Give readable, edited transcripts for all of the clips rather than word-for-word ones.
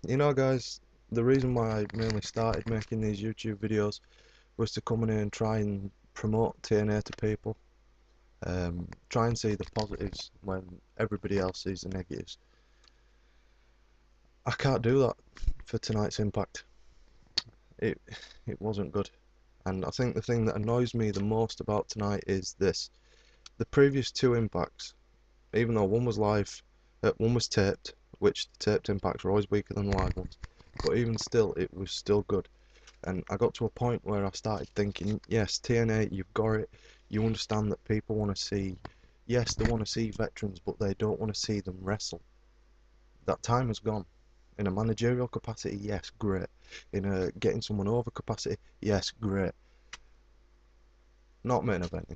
You know, guys, the reason why I mainly started making these YouTube videos was to come in here and try and promote TNA to people. Try and see the positives when everybody else sees the negatives. I can't do that for tonight's Impact. It it wasn't good, and I think the thing that annoys me the most about tonight is this: the previous two Impacts, even though one was live, one was taped, which the taped Impacts are always weaker than the live ones, but even still, it was still good. And I got to a point where I started thinking, yes, TNA, you've got it. You understand that people want to see, yes, they want to see veterans, but they don't want to see them wrestle. That time has gone. In a managerial capacity, yes, great. In a getting someone over capacity, yes, great. Not main eventing.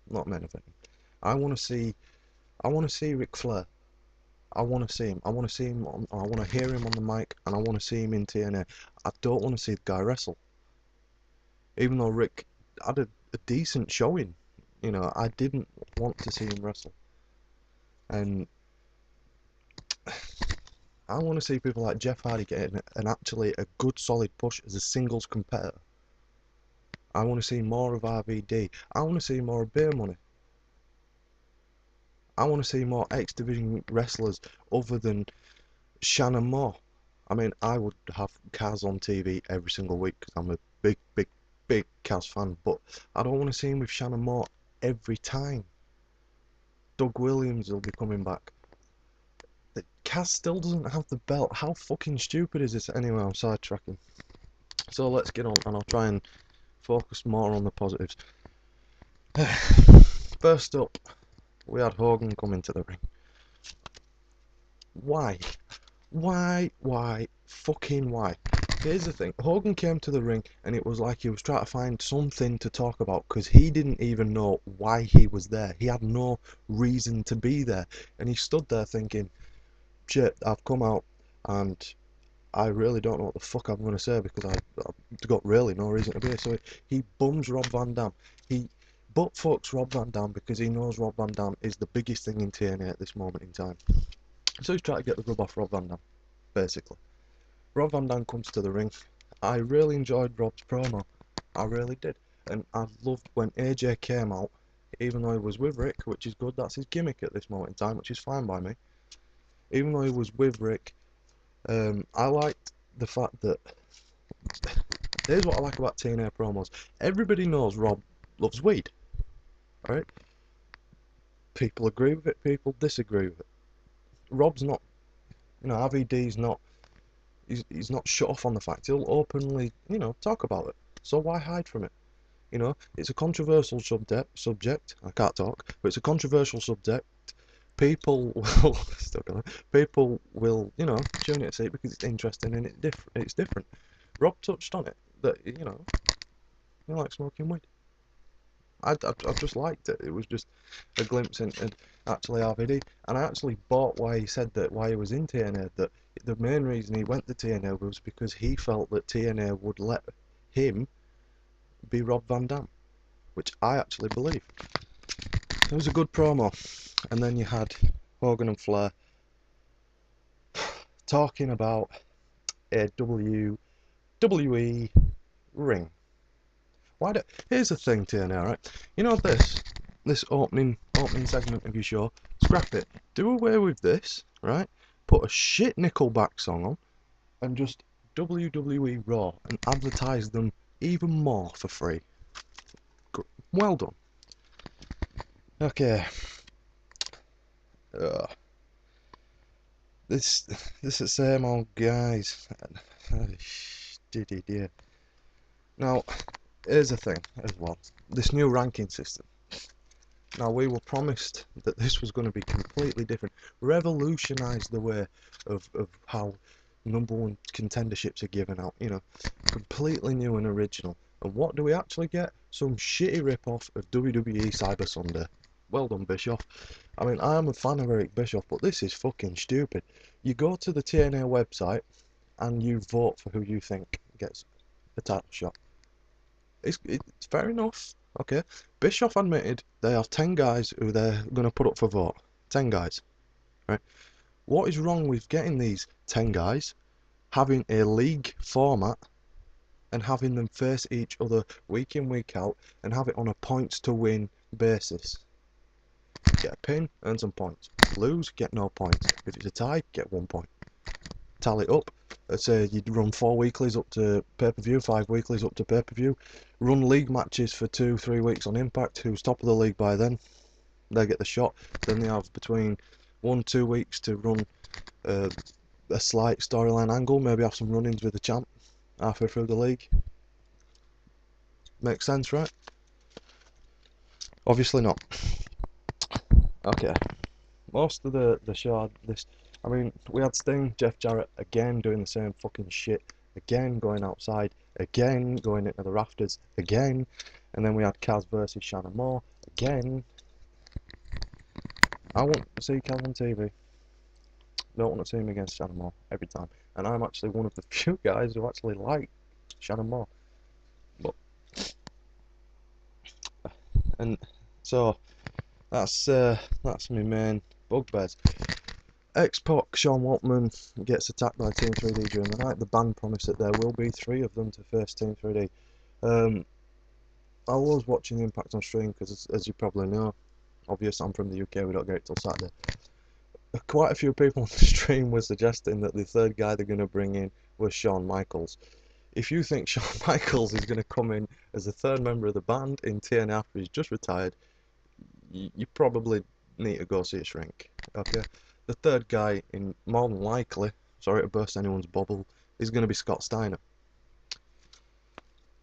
Not main eventing. I want to see. I want to see Ric Flair. I want to see him. I want to see him. I want to hear him on the mic, and I want to see him in TNA. I don't want to see the guy wrestle. Even though Rick had a decent showing, I didn't want to see him wrestle. And I want to see people like Jeff Hardy getting actually a good solid push as a singles competitor. I want to see more of RVD. I want to see more of Beer Money. I want to see more X Division wrestlers other than Shannon Moore. I mean, I would have Kaz on TV every single week because I'm a big, big, big Kaz fan, but I don't want to see him with Shannon Moore every time. Doug Williams will be coming back. Kaz still doesn't have the belt. How fucking stupid is this? Anyway, I'm sidetracking. So let's get on, and I'll try and focus more on the positives. First up, we had Hogan come into the ring. Why? Why? Fucking why? Here's the thing. Hogan came to the ring and it was like he was trying to find something to talk about because he didn't even know why he was there. He had no reason to be there. And he stood there thinking, shit, I've come out and I really don't know what the fuck I'm going to say because I've got really no reason to be here. So he bums Rob Van Dam. He butt fucks Rob Van Dam because he knows Rob Van Dam is the biggest thing in TNA at this moment in time. So he's trying to get the rub off Rob Van Dam, basically. Rob Van Dam comes to the ring. I really enjoyed Rob's promo. I really did. And I loved when AJ came out, even though he was with Rick, which is good. That's his gimmick at this moment in time, which is fine by me. Even though he was with Rick, I liked the fact that here's what I like about TNA promos. Everybody knows Rob loves weed, right? People agree with it, people disagree with it. Rob's not, RVD's not, he's not shut off on the fact. He'll openly, talk about it. So why hide from it? It's a controversial subject. I can't talk, but it's a controversial subject. People will, people will, tune it to see it because it's interesting and it's different. Rob touched on it that, he likes smoking weed. I just liked it. It was just a glimpse into actually RVD, and I actually bought why he said that why he was in TNA. That the main reason he went to TNA was because he felt that TNA would let him be Rob Van Dam, which I actually believe. It was a good promo, and then you had Hogan and Flair talking about a WWE ring. Here's the thing, TNA, right? You know this opening segment of your show. Scrap it. Do away with this, right? Put a shit Nickelback song on, and just WWE Raw and advertise them even more for free. Well done. Okay. Uh, this is the same old guys. Dear. Now, here's the thing as well. This new ranking system. Now, we were promised that this was going to be completely different, revolutionise the way of how number one contenderships are given out, completely new and original. And what do we actually get? Some shitty rip-off of WWE Cyber Sunday. Well done, Bischoff. I mean, I'm a fan of Eric Bischoff, but this is fucking stupid. You go to the TNA website and you vote for who you think gets a title shot. It's fair enough. Okay, Bischoff admitted they have 10 guys who they're going to put up for vote. 10 guys, right? What is wrong with getting these 10 guys having a league format and having them face each other week in, week out, and have it on a points to win basis. Get a pin, earn some points. Lose, get no points. If it's a tie, get 1 point. Tally it up. Let's say you'd run 4 weeklies up to pay-per-view, 5 weeklies up to pay-per-view. Run league matches for 2-3 weeks on Impact. Who's top of the league by then, they get the shot. Then they have between 1-2 weeks to run a slight storyline angle, maybe have some run-ins with the champ halfway through the league. Makes sense, right? Obviously not. Okay. Most of the show, I mean, we had Sting, Jeff Jarrett again doing the same fucking shit, again going outside, again going into the rafters, again, and then we had Kaz versus Shannon Moore, again. I want to see Kaz on TV. Don't want to see him against Shannon Moore every time. And I'm actually one of the few guys who actually like Shannon Moore. But and so that's my main bugbears. X-Pac, Sean Waltman gets attacked by Team 3D during the night. The band promised that there will be 3 of them to face Team 3D. I was watching the Impact on stream because, as you probably know, obvious I'm from the UK, we don't get it till Saturday. Quite a few people on the stream were suggesting that the third guy they're going to bring in was Shawn Michaels. If you think Shawn Michaels is going to come in as the third member of the band in TNA after he's just retired, you probably need to go see a shrink. Okay, the third guy, in more than likely, sorry to burst anyone's bubble, is going to be Scott Steiner.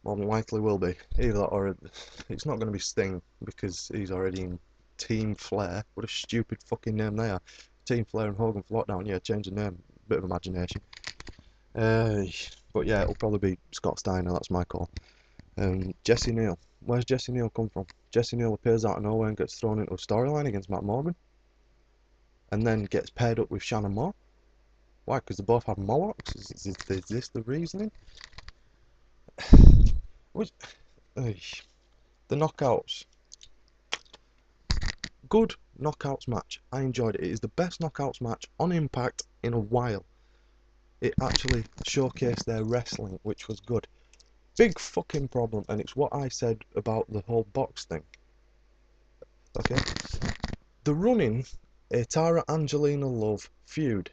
More than likely will be. Either that or it's not going to be Sting because he's already in Team Flair. What a stupid fucking name they are. Team Flair and Hogan Floatdown. Yeah, change the name. Bit of imagination. But yeah, it'll probably be Scott Steiner. That's my call. Jesse Neal. Where's Jesse Neal come from? Jesse Neal appears out of nowhere and gets thrown into a storyline against Matt Morgan, and then gets paired up with Shannon Moore. Why? Because they both have mohawks? Is this the reasoning? Which, the knockouts. Good knockouts match. I enjoyed it. It is the best knockouts match on Impact in a while. It actually showcased their wrestling, which was good. Big fucking problem, and it's what I said about the whole box thing. Okay? The running a Tara Angelina Love feud.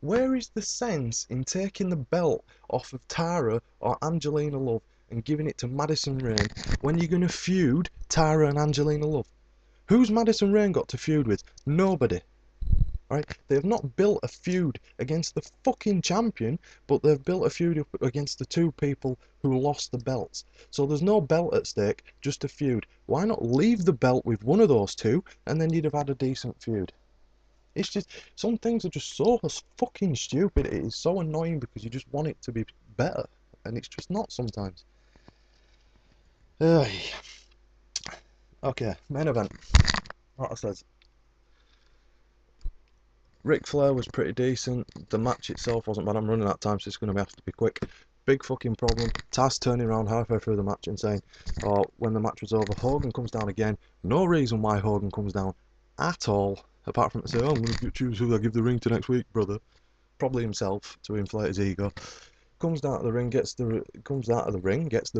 Where is the sense in taking the belt off of Tara or Angelina Love and giving it to Madison Rayne when you're going to feud Tara and Angelina Love? Who's Madison Rayne got to feud with? Nobody. Right? They have not built a feud against the fucking champion, but they've built a feud against the 2 people who lost the belts. So there's no belt at stake, just a feud. Why not leave the belt with one of those 2, and then you'd have had a decent feud? It's just, some things are just so fucking stupid. It is so annoying because you just want it to be better, and it's just not sometimes. Okay, main event. What I says. Ric Flair was pretty decent. The match itself wasn't bad. I'm running out of time, so it's going to have to be quick. Big fucking problem. Taz turning around halfway through the match and saying, oh, when the match was over, Hogan comes down again. No reason why Hogan comes down at all, apart from to say, oh, I'm going to choose who I give the ring to next week, brother. Probably himself, to inflate his ego. Comes out of the ring, gets the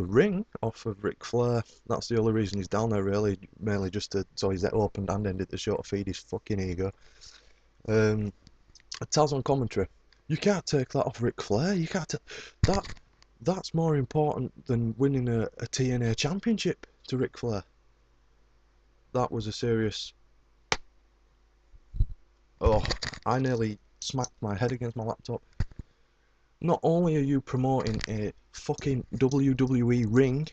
ring off of Ric Flair. That's the only reason he's down there, really, mainly just so he's opened and ended the show to feed his fucking ego. Taz on commentary. You can't take that off Ric Flair. You can't. That's more important than winning a TNA championship to Ric Flair. That was a serious. Oh, I nearly smacked my head against my laptop. Not only are you promoting a fucking WWE ring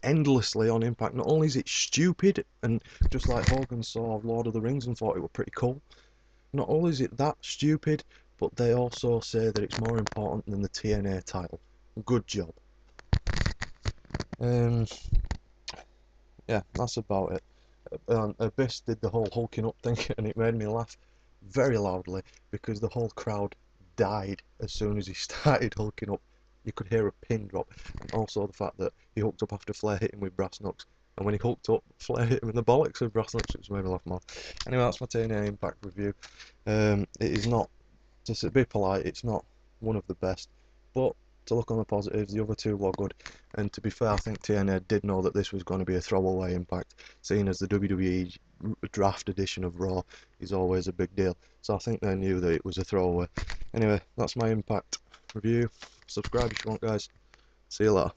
endlessly on Impact, not only is it stupid and just like Hogan saw Lord of the Rings and thought it was pretty cool. Not only is it that stupid, but they also say that it's more important than the TNA title. Good job. Yeah, that's about it. Abyss did the whole hulking up thing and it made me laugh very loudly because the whole crowd died as soon as he started hulking up. You could hear a pin drop, and also the fact that he hooked up after Flair hit him with brass knucks, and when he hooked up, Flair hit him in the bollocks with brass knucks, which made me laugh more. Anyway, that's my TNA Impact review. It is not, just to be polite, it's not one of the best. But to look on the positives, the other two were good. And to be fair, I think TNA did know that this was going to be a throwaway Impact, seeing as the WWE draft edition of Raw is always a big deal. So I think they knew that it was a throwaway. Anyway, that's my Impact review. Subscribe if you want, guys. See you later.